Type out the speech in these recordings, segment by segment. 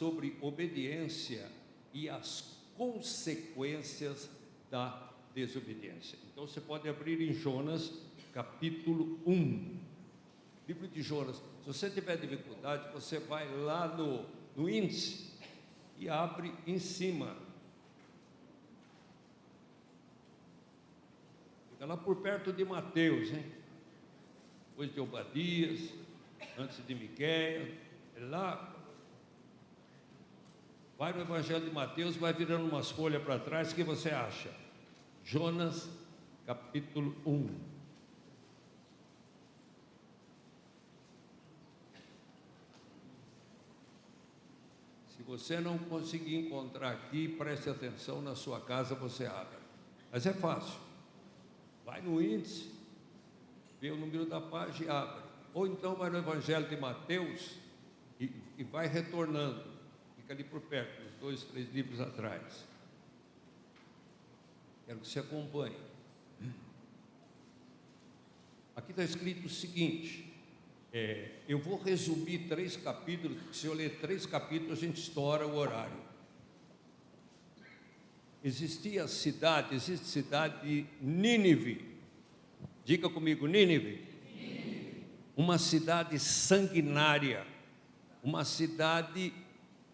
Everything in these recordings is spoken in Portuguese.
sobre obediência e as consequências da desobediência. Então você pode abrir em Jonas, capítulo 1. Livro de Jonas. Se você tiver dificuldade, você vai lá no índice e abre em cima. Fica lá por perto de Mateus, hein? Depois de Obadias, antes de Miqueias, lá. Vai no Evangelho de Mateus, vai virando umas folhas para trás, o que você acha? Jonas, capítulo 1. Se você não conseguir encontrar aqui, preste atenção, na sua casa você abre. Mas é fácil. Vai no índice, vê o número da página e abre. Ou então vai no Evangelho de Mateus e vai retornando. Fica ali por perto, uns 2, 3 livros atrás. Quero que você acompanhe. Aqui está escrito o seguinte, eu vou resumir 3 capítulos, porque se eu ler 3 capítulos, a gente estoura o horário. Existe cidade de Nínive. Diga comigo, Nínive. Uma cidade sanguinária, uma cidade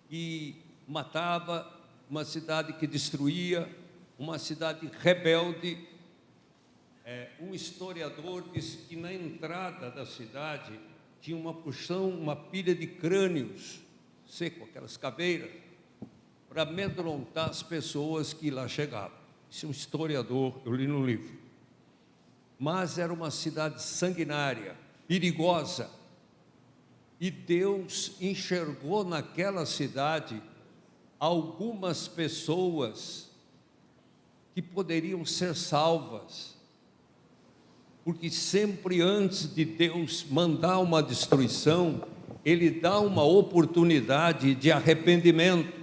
que matava, uma cidade que destruía, uma cidade rebelde. Um historiador disse que na entrada da cidade tinha uma porção, uma pilha de crânios seco, aquelas caveiras, para amedrontar as pessoas que lá chegavam. Isso é um historiador, eu li no livro. Mas era uma cidade sanguinária, perigosa, e Deus enxergou naquela cidade algumas pessoas que poderiam ser salvas, porque sempre antes de Deus mandar uma destruição, Ele dá uma oportunidade de arrependimento.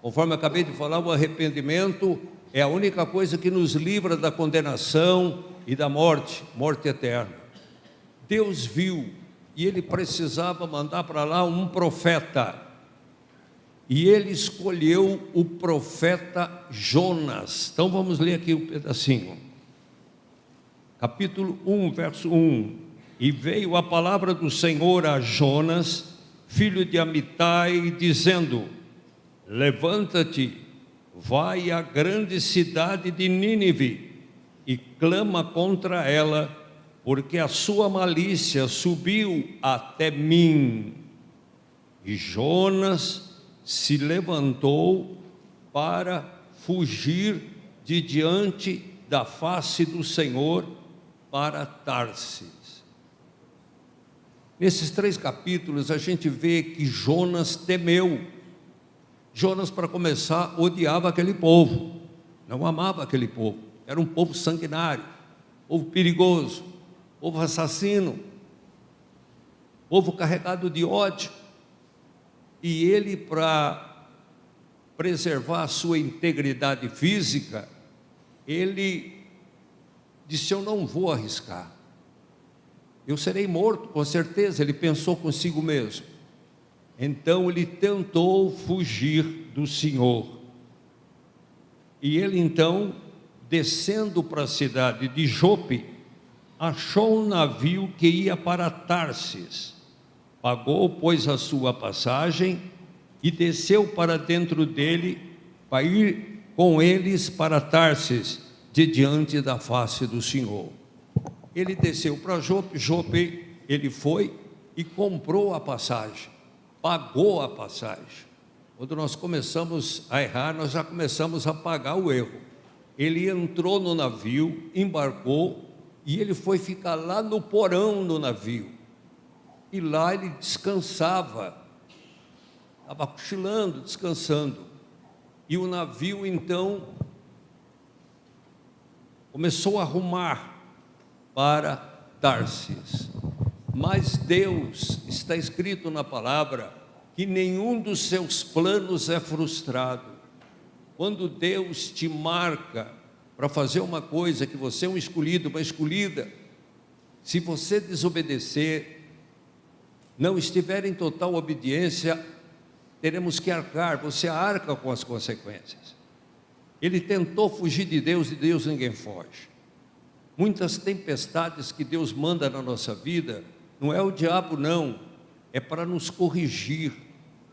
Conforme eu acabei de falar, o arrependimento é a única coisa que nos livra da condenação e da morte eterna. Deus viu e Ele precisava mandar para lá um profeta, e Ele escolheu o profeta Jonas. Então vamos ler aqui um pedacinho. Capítulo 1, verso 1. E veio a palavra do Senhor a Jonas, filho de Amitai, dizendo: levanta-te, vai à grande cidade de Nínive e clama contra ela, porque a sua malícia subiu até mim. E Jonas se levantou para fugir de diante da face do Senhor para Tarsis. Nesses 3 capítulos a gente vê que Jonas temeu. Jonas, para começar, odiava aquele povo, não amava aquele povo. Era um povo sanguinário, povo perigoso, povo assassino, povo carregado de ódio. E ele, para preservar a sua integridade física, ele disse: eu não vou arriscar, eu serei morto com certeza. Ele pensou consigo mesmo. Então ele tentou fugir do Senhor. E ele então, descendo para a cidade de Jope, achou um navio que ia para Tarsis. Pagou, pois, a sua passagem e desceu para dentro dele, para ir com eles para Tarsis, de diante da face do Senhor. Ele desceu para Jope, ele foi e comprou a passagem, pagou a passagem. Quando nós começamos a errar, nós já começamos a pagar o erro. Ele entrou no navio, embarcou, e ele foi ficar lá no porão do navio. E lá ele descansava, estava cochilando, descansando. E o navio então começou a rumar para Tarsis. Mas Deus, está escrito na palavra, que nenhum dos seus planos é frustrado. Quando Deus te marca para fazer uma coisa, que você é um escolhido, uma escolhida, se você desobedecer, não estiver em total obediência, teremos que arcar, você arca com as consequências. Ele tentou fugir de Deus ninguém foge. Muitas tempestades que Deus manda na nossa vida, não é o diabo não, é para nos corrigir.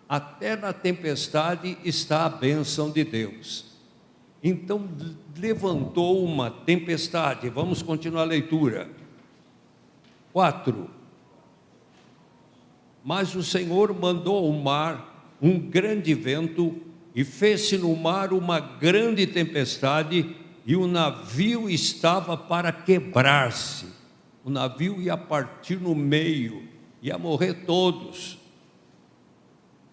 Até na tempestade está a bênção de Deus. Então levantou uma tempestade, vamos continuar a leitura. 4. Mas o Senhor mandou ao mar um grande vento, e fez-se no mar uma grande tempestade, e o navio estava para quebrar-se. O navio ia partir no meio, ia morrer todos.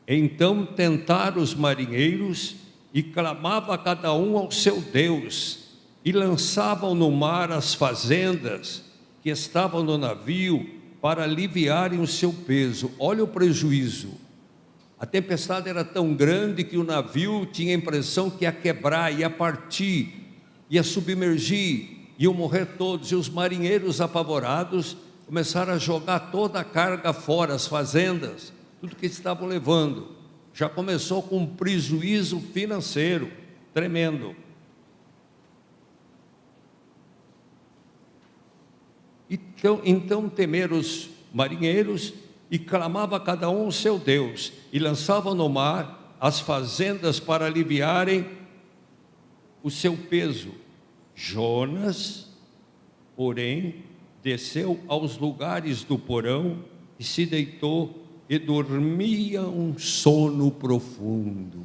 Então tentaram os marinheiros, e clamava cada um ao seu Deus, e lançavam no mar as fazendas que estavam no navio, para aliviarem o seu peso. Olha o prejuízo. A tempestade era tão grande que o navio tinha a impressão que ia quebrar, ia partir, ia submergir, iam morrer todos. E os marinheiros apavorados começaram a jogar toda a carga fora, as fazendas, tudo que estavam levando. Já começou com um prejuízo financeiro tremendo. Então temeram os marinheiros, e clamava cada um ao seu Deus, e lançavam no mar as fazendas para aliviarem o seu peso. Jonas, porém, desceu aos lugares do porão, e se deitou, e dormia um sono profundo.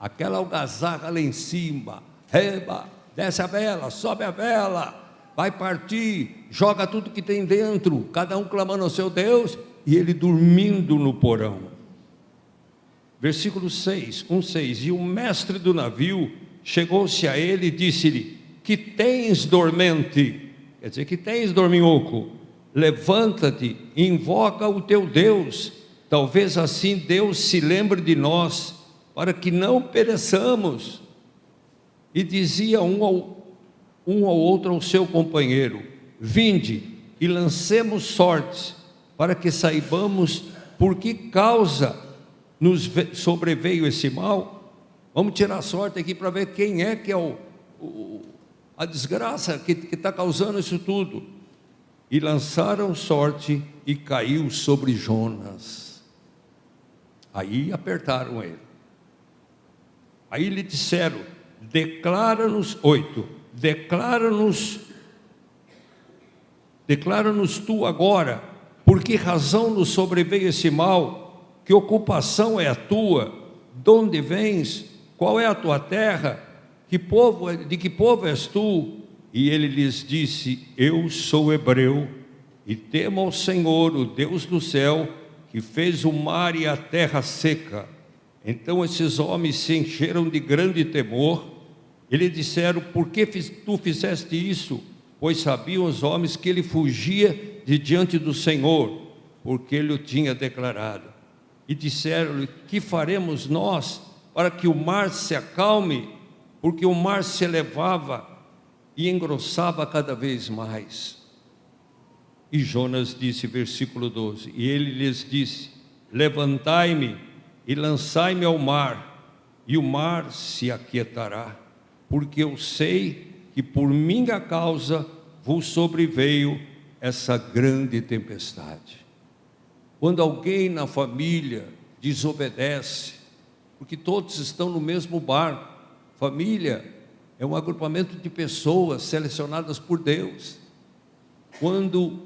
Aquela algazarra lá em cima, reba, desce a vela, sobe a vela, vai partir, joga tudo que tem dentro, cada um clamando ao seu Deus, e ele dormindo no porão. Versículo 6, 1:6, e o mestre do navio chegou-se a ele e disse-lhe: que tens, dormente? Quer dizer, que tens, dorminhoco? Levanta-te e invoca o teu Deus, talvez assim Deus se lembre de nós, para que não pereçamos. E dizia um ao outro, ao seu companheiro: vinde e lancemos sortes, para que saibamos por que causa nos sobreveio esse mal. Vamos tirar sorte aqui para ver quem é que é a desgraça que está causando isso tudo. E lançaram sorte, e caiu sobre Jonas. Aí apertaram ele. Aí lhe disseram: declara-nos, 8, declara-nos tu agora, por que razão nos sobreveio esse mal? Que ocupação é a tua? De onde vens? Qual é a tua terra? De que povo és tu? E ele lhes disse: eu sou hebreu, e temo ao Senhor, o Deus do céu, que fez o mar e a terra seca. Então esses homens se encheram de grande temor, e lhe disseram: por que tu fizeste isso? Pois sabiam os homens que ele fugia de diante do Senhor, porque ele o tinha declarado. E disseram-lhe: que faremos nós para que o mar se acalme? Porque o mar se elevava e engrossava cada vez mais. E Jonas disse, versículo 12, e ele lhes disse: levantai-me e lançai-me ao mar, e o mar se aquietará, porque eu sei que por minha causa vos sobreveio essa grande tempestade. Quando alguém na família desobedece, porque todos estão no mesmo barco, família é um agrupamento de pessoas selecionadas por Deus. Quando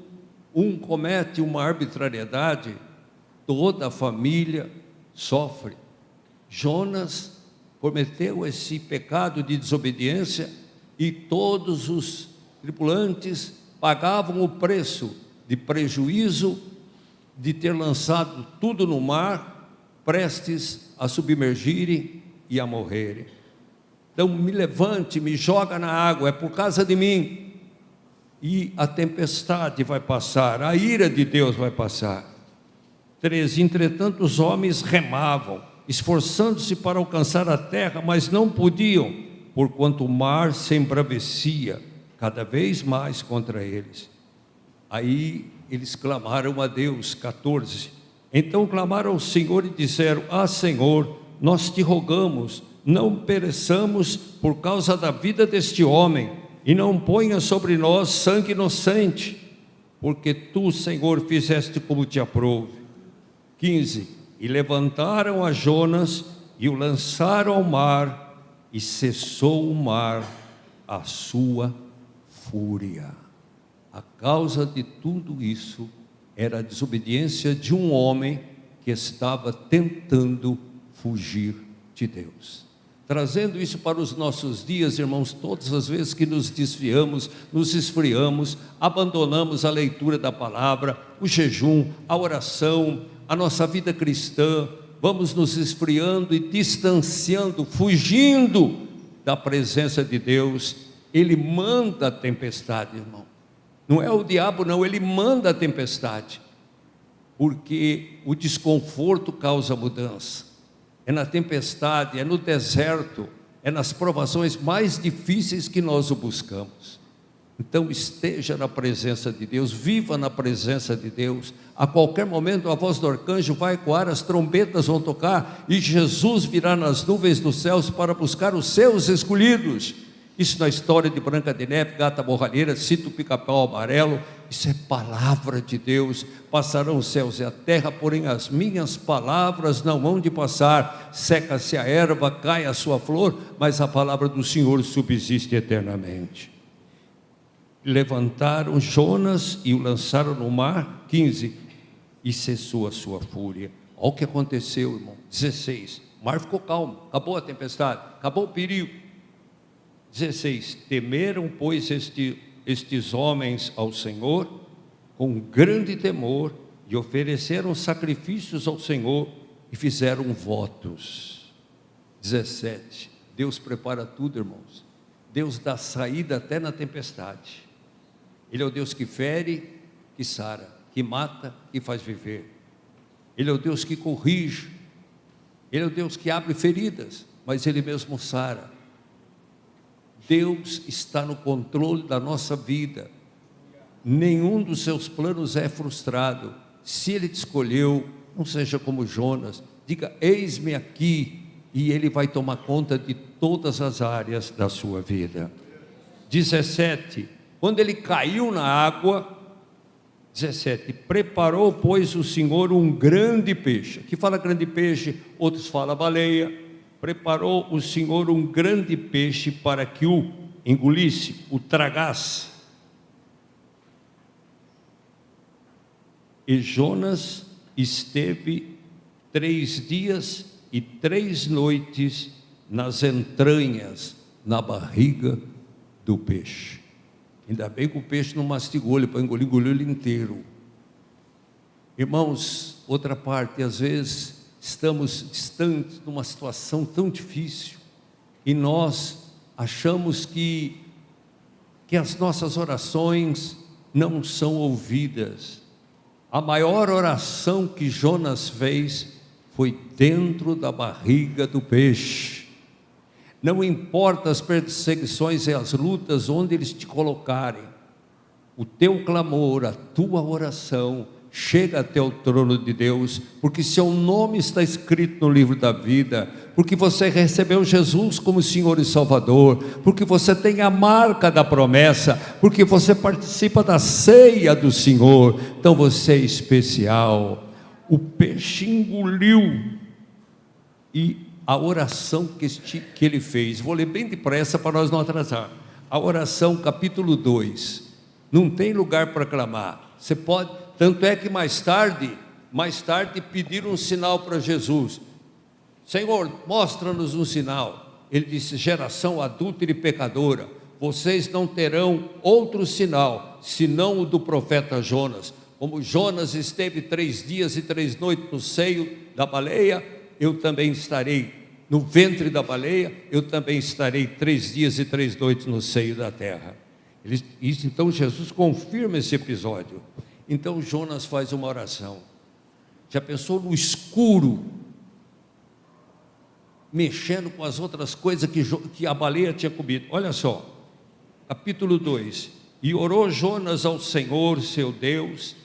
um comete uma arbitrariedade, toda a família sofre. Jonas cometeu esse pecado de desobediência, e todos os tripulantes pagavam o preço de prejuízo de ter lançado tudo no mar, prestes a submergirem e a morrerem. Então me levante, me joga na água, é por causa de mim. E a tempestade vai passar, a ira de Deus vai passar. 13, entretanto os homens remavam, esforçando-se para alcançar a terra, mas não podiam, porquanto o mar se embravecia cada vez mais contra eles. Aí eles clamaram a Deus, 14, Então clamaram ao Senhor e disseram: Ah, Senhor, nós te rogamos, não pereçamos por causa da vida deste homem, e não ponha sobre nós sangue inocente, porque tu, Senhor, fizeste como te aprouve. 15. E levantaram a Jonas e o lançaram ao mar, e cessou o mar a sua fúria. A causa de tudo isso era a desobediência de um homem que estava tentando fugir de Deus. Trazendo isso para os nossos dias, irmãos, todas as vezes que nos desviamos, nos esfriamos, abandonamos a leitura da palavra, o jejum, a oração, a nossa vida cristã, vamos nos esfriando e distanciando, fugindo da presença de Deus. Ele manda a tempestade, irmão. Não é o diabo, não, ele manda a tempestade, porque o desconforto causa mudança. É na tempestade, é no deserto, é nas provações mais difíceis que nós o buscamos. Então esteja na presença de Deus, viva na presença de Deus. A qualquer momento a voz do arcanjo vai ecoar, as trombetas vão tocar, e Jesus virá nas nuvens dos céus para buscar os seus escolhidos. Isso na história de Branca de Neve, Gata Borralheira, Sítio Pica-Pau Amarelo, isso é palavra de Deus. Passarão os céus e a terra, porém as minhas palavras não hão de passar. Seca-se a erva, cai a sua flor, mas a palavra do Senhor subsiste eternamente. Levantaram Jonas e o lançaram no mar. 15. E cessou a sua fúria. Olha o que aconteceu, irmão. 16. O mar ficou calmo, acabou a tempestade, acabou o perigo. 16. Temeram, pois, estes homens ao Senhor com grande temor, e ofereceram sacrifícios ao Senhor e fizeram votos. 17. Deus prepara tudo, irmãos. Deus dá saída até na tempestade. Ele é o Deus que fere, que sara, que mata e faz viver. Ele é o Deus que corrige. Ele é o Deus que abre feridas, mas Ele mesmo sara. Deus está no controle da nossa vida. Nenhum dos seus planos é frustrado. Se Ele te escolheu, não seja como Jonas. Diga: eis-me aqui, e Ele vai tomar conta de todas as áreas da sua vida. 17. Quando ele caiu na água, 17. Preparou, pois, o Senhor um grande peixe. Aqui fala grande peixe, outros falam baleia. Preparou o Senhor um grande peixe para que o engolisse, o tragasse. E Jonas esteve 3 dias e 3 noites nas entranhas, na barriga do peixe. Ainda bem que o peixe não mastigou ele para engolir, engoliu ele inteiro. Irmãos, outra parte, às vezes estamos distantes de uma situação tão difícil e nós achamos que as nossas orações não são ouvidas. A maior oração que Jonas fez foi dentro da barriga do peixe. Não importa as perseguições e as lutas onde eles te colocarem, o teu clamor, a tua oração chega até o trono de Deus, porque seu nome está escrito no livro da vida, porque você recebeu Jesus como Senhor e Salvador, porque você tem a marca da promessa, porque você participa da ceia do Senhor. Então você é especial. O peixe engoliu, e a oração que ele fez, vou ler bem depressa para nós não atrasar. A oração, capítulo 2, não tem lugar para clamar. Você pode, tanto é que mais tarde pediram um sinal para Jesus. Senhor, mostra-nos um sinal. Ele disse: geração adúltera e pecadora, vocês não terão outro sinal, senão o do profeta Jonas. Como Jonas esteve 3 dias e 3 noites no seio da baleia, eu também estarei no ventre da baleia, eu também estarei 3 dias e 3 noites no seio da terra. Então Jesus confirma esse episódio. Então Jonas faz uma oração. Já pensou no escuro, mexendo com as outras coisas que a baleia tinha comido? Olha só, capítulo 2. E orou Jonas ao Senhor seu Deus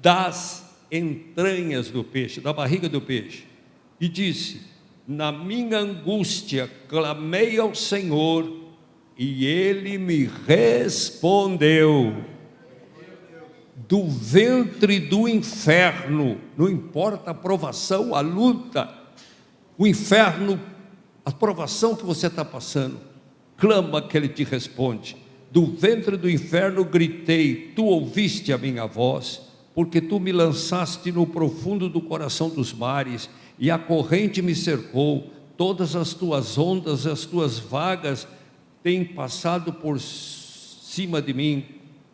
das entranhas do peixe, da barriga do peixe, e disse: na minha angústia clamei ao Senhor, e Ele me respondeu. Do ventre do inferno, não importa a provação, a luta, o inferno, a provação que você está passando, clama que Ele te responde. Do ventre do inferno gritei, tu ouviste a minha voz, porque tu me lançaste no profundo do coração dos mares, e a corrente me cercou, todas as tuas ondas, as tuas vagas têm passado por cima de mim.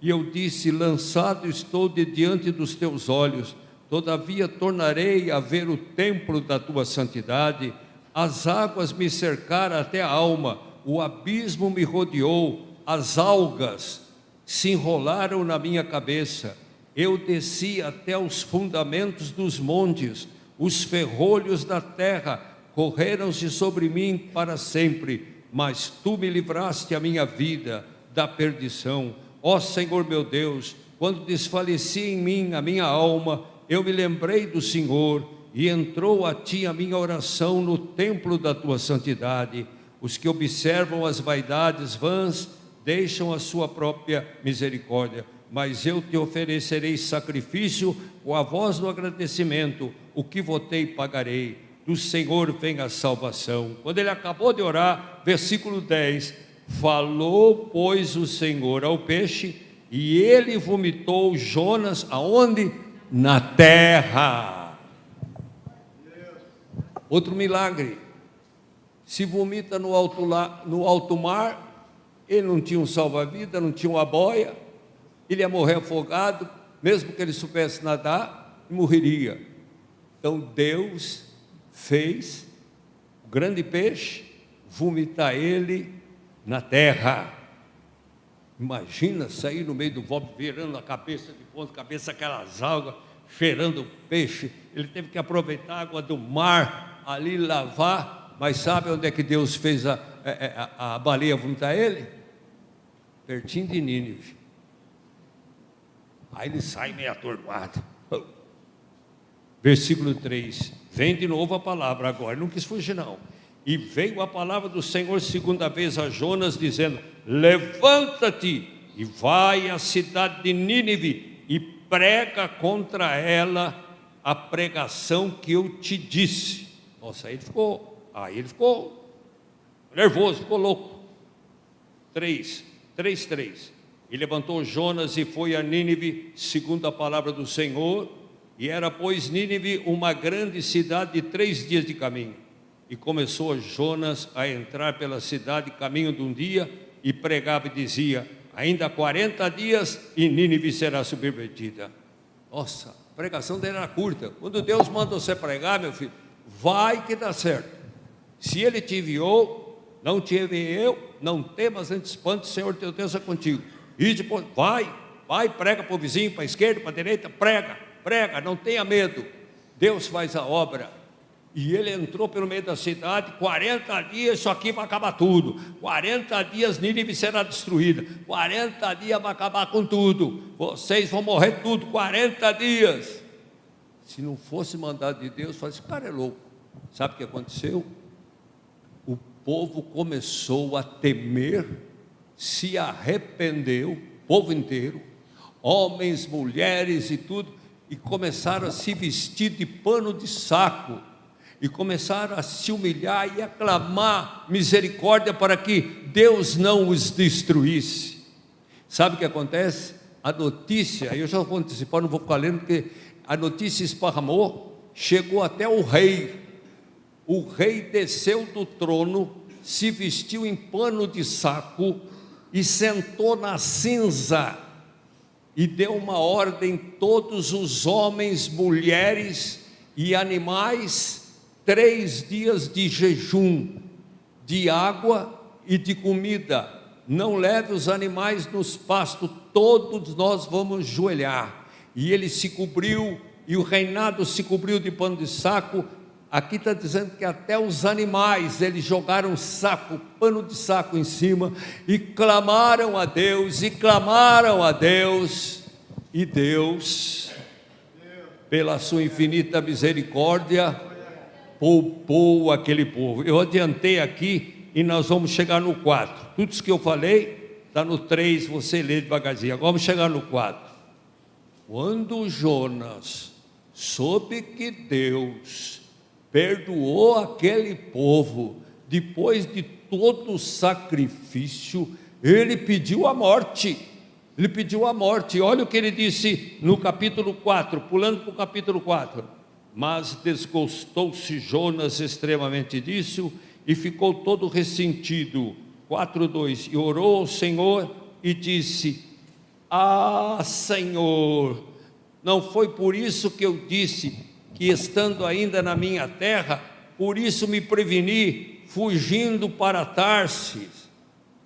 E eu disse: lançado estou de diante dos teus olhos, todavia tornarei a ver o templo da tua santidade. As águas me cercaram até a alma, o abismo me rodeou, as algas se enrolaram na minha cabeça. Eu desci até os fundamentos dos montes, os ferrolhos da terra correram-se sobre mim para sempre, mas tu me livraste a minha vida da perdição. Ó Senhor meu Deus, quando desfaleci em mim a minha alma, eu me lembrei do Senhor, e entrou a ti a minha oração no templo da tua santidade. Os que observam as vaidades vãs deixam a sua própria misericórdia, mas eu te oferecerei sacrifício com a voz do agradecimento, o que votei pagarei, do Senhor vem a salvação. Quando ele acabou de orar, versículo 10, falou pois o Senhor ao peixe, e ele vomitou Jonas aonde? Na terra. Outro milagre. Se vomita no alto mar, ele não tinha um salva-vida, não tinha uma boia, ele ia morrer afogado, mesmo que ele soubesse nadar, morreria. Então Deus fez o grande peixe vomitar ele na terra. Imagina sair no meio do vômito, virando a cabeça de ponta cabeça, aquelas algas, cheirando o peixe. Ele teve que aproveitar a água do mar ali, lavar. Mas sabe onde é que Deus fez a baleia vomitar ele? Pertinho de Nínive. Aí ele sai meio atordoado. Versículo 3, vem de novo a palavra agora, não quis fugir não. E veio a palavra do Senhor segunda vez a Jonas, dizendo: levanta-te e vai à cidade de Nínive e prega contra ela a pregação que eu te disse. Nossa, aí ele ficou nervoso, ficou louco. 3. E levantou Jonas e foi a Nínive, segundo a palavra do Senhor. E era, pois, Nínive uma grande cidade de 3 dias de caminho. E começou Jonas a entrar pela cidade, caminho de um dia, e pregava e dizia: ainda 40 dias e Nínive será subvertida. Nossa, a pregação dele era curta. Quando Deus manda você pregar, meu filho, vai que dá certo. Se Ele te enviou, não te enviei eu, não temas antes espanto, o Senhor teu Deus é contigo. E depois, vai, prega para o vizinho, para a esquerda, para a direita, prega, não tenha medo. Deus faz a obra. E ele entrou pelo meio da cidade, 40 dias, isso aqui vai acabar tudo. 40 dias Nínive será destruída. 40 dias vai acabar com tudo. Vocês vão morrer tudo, 40 dias. Se não fosse mandado de Deus, fala, esse cara é louco. Sabe o que aconteceu? O povo começou a temer, se arrependeu, o povo inteiro, homens, mulheres e tudo, e começaram a se vestir de pano de saco, e começaram a se humilhar e a clamar misericórdia para que Deus não os destruísse. Sabe o que acontece? A notícia, eu já vou antecipar, não vou ficar lendo, porque a notícia esparramou, chegou até o rei. O rei desceu do trono, se vestiu em pano de saco e sentou na cinza e deu uma ordem: todos os homens, mulheres e animais, 3 dias de jejum, de água e de comida. Não leve os animais nos pastos, todos nós vamos joelhar. E ele se cobriu, e o reinado se cobriu de pano de saco. Aqui está dizendo que até os animais, eles jogaram pano de saco em cima, e clamaram a Deus, e Deus pela sua infinita misericórdia, poupou aquele povo. Eu adiantei aqui e nós vamos chegar no 4. Tudo isso que eu falei está no 3, você lê devagarzinho. Agora vamos chegar no 4. Quando Jonas soube que Deus perdoou aquele povo, depois de todo o sacrifício, ele pediu a morte. Ele pediu a morte. Olha o que ele disse no capítulo 4, pulando para o capítulo 4. Mas desgostou-se Jonas extremamente disso e ficou todo ressentido. 4:2. E orou ao Senhor e disse: Ah, Senhor, não foi por isso que eu disse que, estando ainda na minha terra, por isso me preveni, fugindo para Tarsis,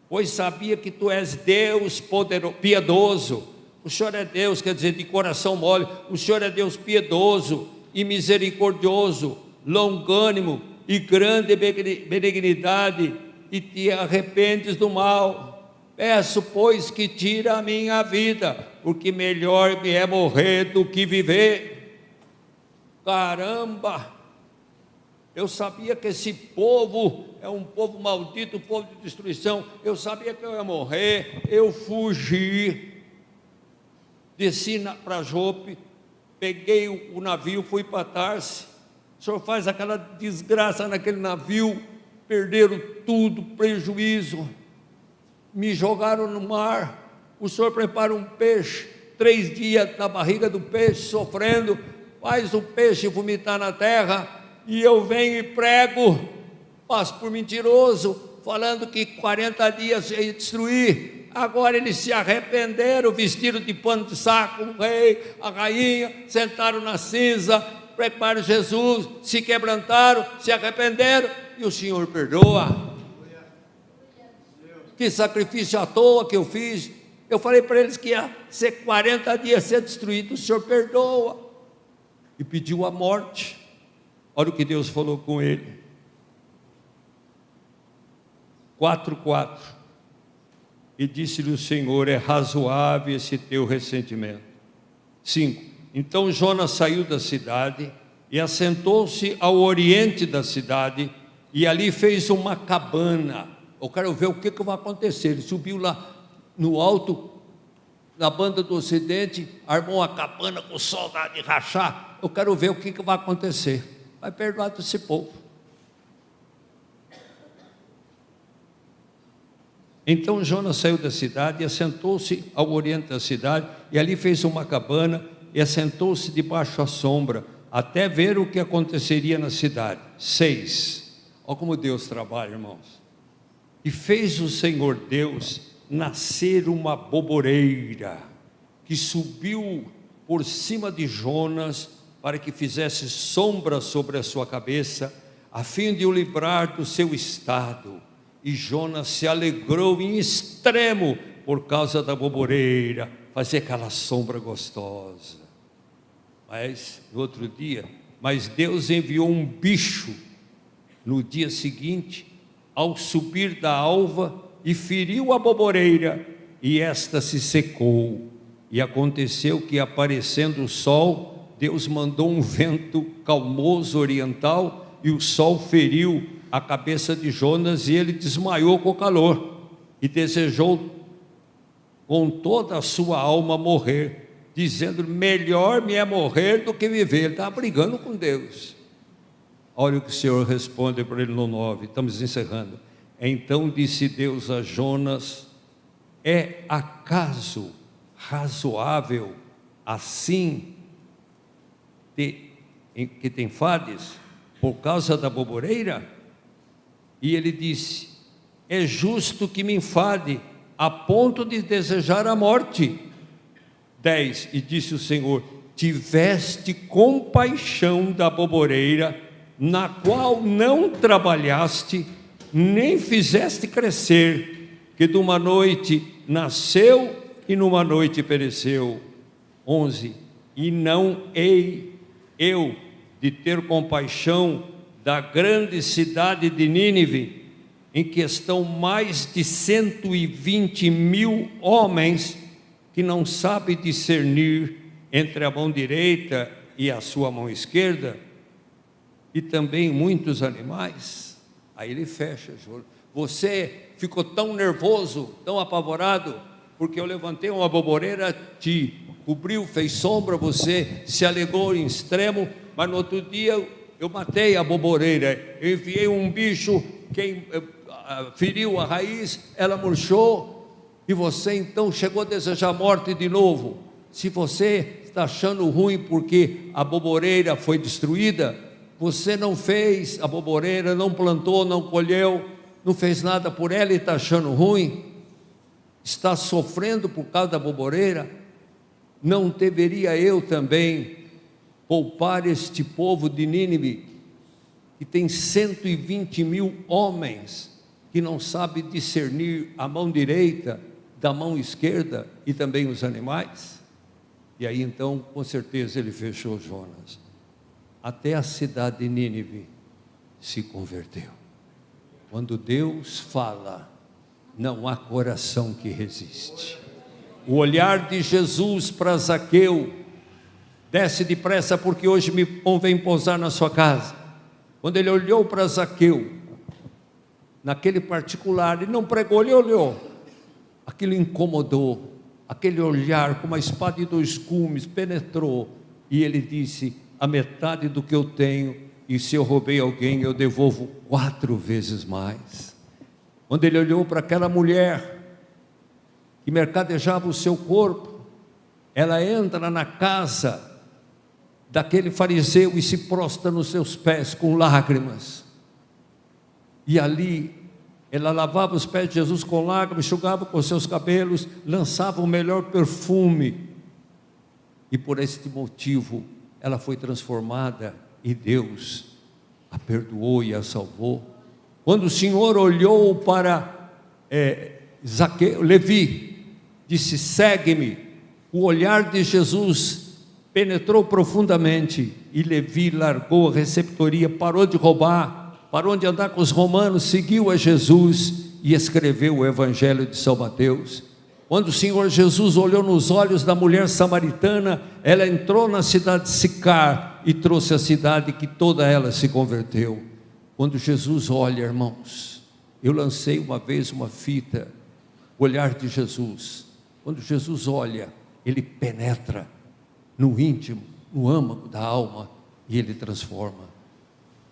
pois sabia que tu és Deus poderoso, piedoso. O Senhor é Deus, quer dizer, de coração mole. O Senhor é Deus piedoso e misericordioso, longânimo e grande benignidade, e te arrependes do mal. Peço, pois, que tira a minha vida, porque melhor me é morrer do que viver. Caramba! Eu sabia que esse povo é um povo maldito, um povo de destruição. Eu sabia que eu ia morrer. Eu fugi, desci para Jope, peguei o navio, fui para Tarsis. O senhor faz aquela desgraça naquele navio, perderam tudo, prejuízo, me jogaram no mar. O senhor prepara um peixe, 3 dias na barriga do peixe, sofrendo, faz o peixe vomitar na terra, e eu venho e prego, passo por mentiroso, falando que 40 dias ia destruir. Agora eles se arrependeram, vestiram de pano de saco o rei, a rainha, sentaram na cinza, prepararam Jesus, se quebrantaram, se arrependeram, e o Senhor perdoa. Que sacrifício à toa que eu fiz. Eu falei para eles que ia ser 40 dias ser destruído. O Senhor perdoa. E pediu a morte. Olha o que Deus falou com ele. 4:4. E disse-lhe o Senhor: é razoável esse teu ressentimento. 5. Então Jonas saiu da cidade e assentou-se ao oriente da cidade, e ali fez uma cabana. Eu quero ver o que vai acontecer. Ele subiu lá no alto, na banda do ocidente, armou uma cabana com o sol de rachar. Eu quero ver o que vai acontecer. Vai perdoar desse povo. Então Jonas saiu da cidade e assentou-se ao oriente da cidade, e ali fez uma cabana e assentou-se debaixo da sombra, até ver o que aconteceria na cidade. 6. Olha como Deus trabalha, irmãos. E fez o Senhor Deus nascer uma boboreira, que subiu por cima de Jonas, para que fizesse sombra sobre a sua cabeça, a fim de o livrar do seu estado. E Jonas se alegrou em extremo por causa da boboreira, fazia aquela sombra gostosa. Mas no outro dia, Deus enviou um bicho no dia seguinte, ao subir da alva, e feriu a boboreira, e esta se secou. E aconteceu que, aparecendo o sol, Deus mandou um vento calmoso oriental, e o sol feriu a cabeça de Jonas, e ele desmaiou com o calor, e desejou com toda a sua alma morrer, dizendo: melhor me é morrer do que viver. Ele estava brigando com Deus. Olha o que o Senhor responde para ele no 9, estamos encerrando. Então disse Deus a Jonas: é acaso razoável assim que te enfades por causa da boboreira? E ele disse: é justo que me enfade a ponto de desejar a morte. 10. E disse o Senhor: tiveste compaixão da boboreira, na qual não trabalhaste, nem fizeste crescer, que de uma noite nasceu e numa noite pereceu. 11. E não hei eu de ter compaixão da grande cidade de Nínive, em que estão mais de 120.000 homens, que não sabem discernir entre a mão direita e a sua mão esquerda, e também muitos animais. Aí ele fecha, Jonas. Você ficou tão nervoso, tão apavorado, porque eu levantei uma boboreira, te cobriu, fez sombra, você se alegrou em extremo, mas no outro dia eu matei a boboreira, eu enviei um bicho, feriu a raiz, ela murchou, e você então chegou a desejar a morte de novo. Se você está achando ruim porque a boboreira foi destruída, você não fez a boboreira, não plantou, não colheu, não fez nada por ela e está achando ruim, está sofrendo por causa da boboreira. Não deveria eu também poupar este povo de Nínive, que tem 120.000 homens, que não sabe discernir a mão direita da mão esquerda e também os animais? E aí então, com certeza, ele fechou Jonas. Até a cidade de Nínive se converteu. Quando Deus fala, não há coração que resiste. O olhar de Jesus para Zaqueu: desce depressa, porque hoje me convém pousar na sua casa. Quando ele olhou para Zaqueu, naquele particular, ele não pregou, ele olhou, aquilo incomodou, aquele olhar com uma espada de dois gumes penetrou, e ele disse: a metade do que eu tenho, e se eu roubei alguém, eu devolvo 4 vezes mais. Quando ele olhou para aquela mulher que mercadejava o seu corpo, ela entra na casa daquele fariseu e se prostra nos seus pés com lágrimas, e ali ela lavava os pés de Jesus com lágrimas, enxugava com seus cabelos, lançava o melhor perfume, e por este motivo ela foi transformada, e Deus a perdoou e a salvou. Quando o Senhor olhou para Zaqueu, Levi, disse: segue-me. O olhar de Jesus penetrou profundamente, e Levi largou a receptoria, parou de roubar, parou de andar com os romanos, seguiu a Jesus e escreveu o Evangelho de São Mateus. Quando o Senhor Jesus olhou nos olhos da mulher samaritana, ela entrou na cidade de Sicar e trouxe a cidade, que toda ela se converteu. Quando Jesus olha, irmãos, eu lancei uma vez uma fita, o olhar de Jesus. Quando Jesus olha, ele penetra no íntimo, no âmago da alma, e ele transforma.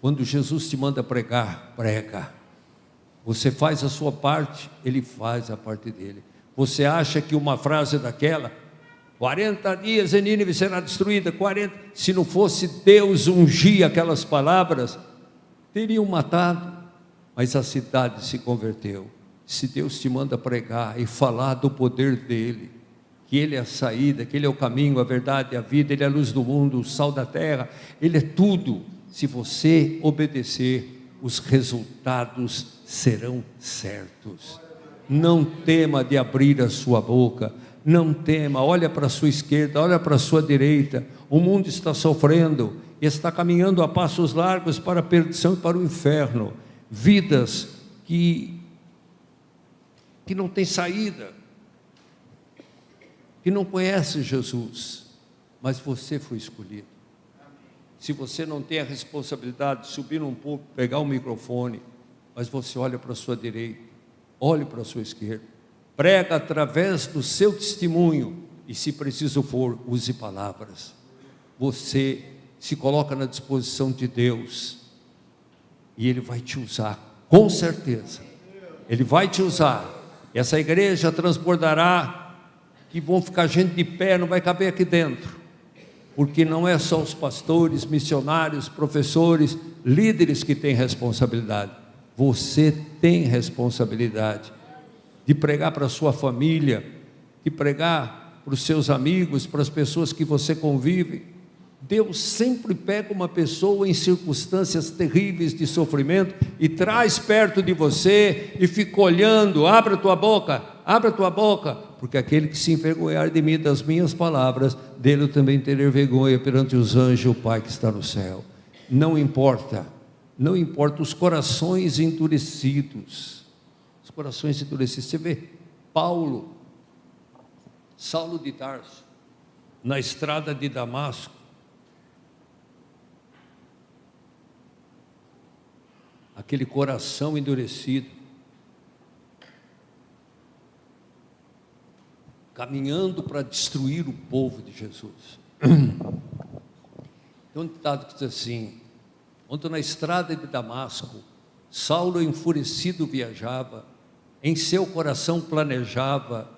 Quando Jesus te manda pregar, prega. Você faz a sua parte, ele faz a parte dele. Você acha que uma frase daquela, 40 dias e Nínive será destruída, 40, se não fosse Deus ungir aquelas palavras, teriam matado, mas a cidade se converteu. Se Deus te manda pregar e falar do poder dele, que ele é a saída, que ele é o caminho, a verdade e a vida, ele é a luz do mundo, o sal da terra, ele é tudo. Se você obedecer, os resultados serão certos. Não tema de abrir a sua boca, não tema, olha para a sua esquerda, olha para a sua direita. O mundo está sofrendo, está caminhando a passos largos para a perdição e para o inferno. Vidas que não têm saída, que não conhecem Jesus, mas você foi escolhido. Se você não tem a responsabilidade de subir num púlpito, pegar o microfone, mas você olha para a sua direita, olhe para a sua esquerda, prega através do seu testemunho, e se preciso for, use palavras. Você se coloca na disposição de Deus, e Ele vai te usar, com certeza, Ele vai te usar. Essa igreja transbordará, que vão ficar gente de pé, não vai caber aqui dentro, porque não é só os pastores, missionários, professores, líderes que têm responsabilidade. Você tem responsabilidade de pregar para a sua família, de pregar para os seus amigos, para as pessoas que você convive. Deus sempre pega uma pessoa em circunstâncias terríveis de sofrimento e traz perto de você e fica olhando. Abra a tua boca, porque aquele que se envergonhar de mim, das minhas palavras, dele eu também terei vergonha perante os anjos, o Pai que está no céu. Não importa os corações endurecidos, você vê Saulo de Tarso, na estrada de Damasco, aquele coração endurecido, caminhando para destruir o povo de Jesus. Tem um ditado que diz assim: ontem na estrada de Damasco, Saulo enfurecido viajava, em seu coração planejava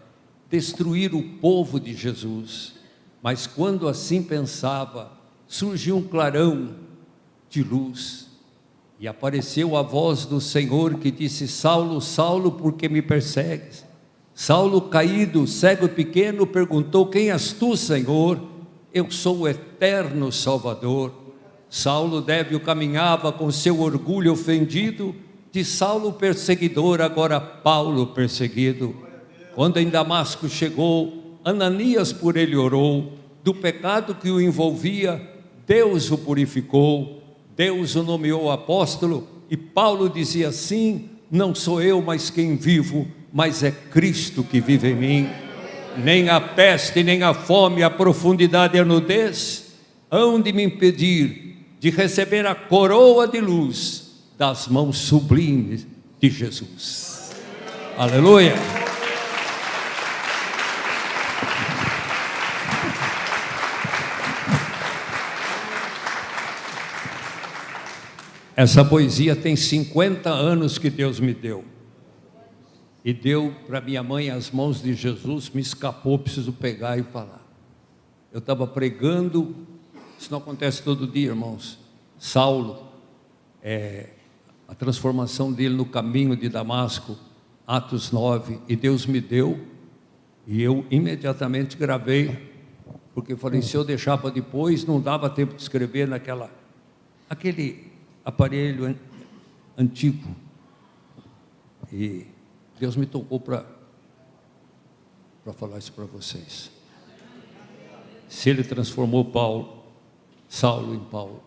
destruir o povo de Jesus, mas quando assim pensava, surgiu um clarão de luz, e apareceu a voz do Senhor que disse: Saulo, Saulo, por que me persegues? Saulo, caído, cego e pequeno, perguntou: quem és tu, Senhor? Eu sou o eterno Salvador. Saulo débil caminhava com seu orgulho ofendido, de Saulo perseguidor, agora Paulo perseguido. Quando em Damasco chegou, Ananias por ele orou, do pecado que o envolvia, Deus o purificou, Deus o nomeou apóstolo, e Paulo dizia assim: não sou eu mais quem vivo, mas é Cristo que vive em mim. Nem a peste, nem a fome, a profundidade e a nudez hão de me impedir de receber a coroa de luz das mãos sublimes de Jesus. Aleluia! Essa poesia tem 50 anos que Deus me deu. E deu para minha mãe as mãos de Jesus, me escapou, preciso pegar e falar. Eu estava pregando, isso não acontece todo dia, irmãos. Saulo, a transformação dele no caminho de Damasco, Atos 9, e Deus me deu, e eu imediatamente gravei, porque eu falei, se eu deixar para depois, não dava tempo de escrever aquele aparelho antigo. E Deus me tocou para falar isso para vocês. Se Ele transformou Saulo em Paulo,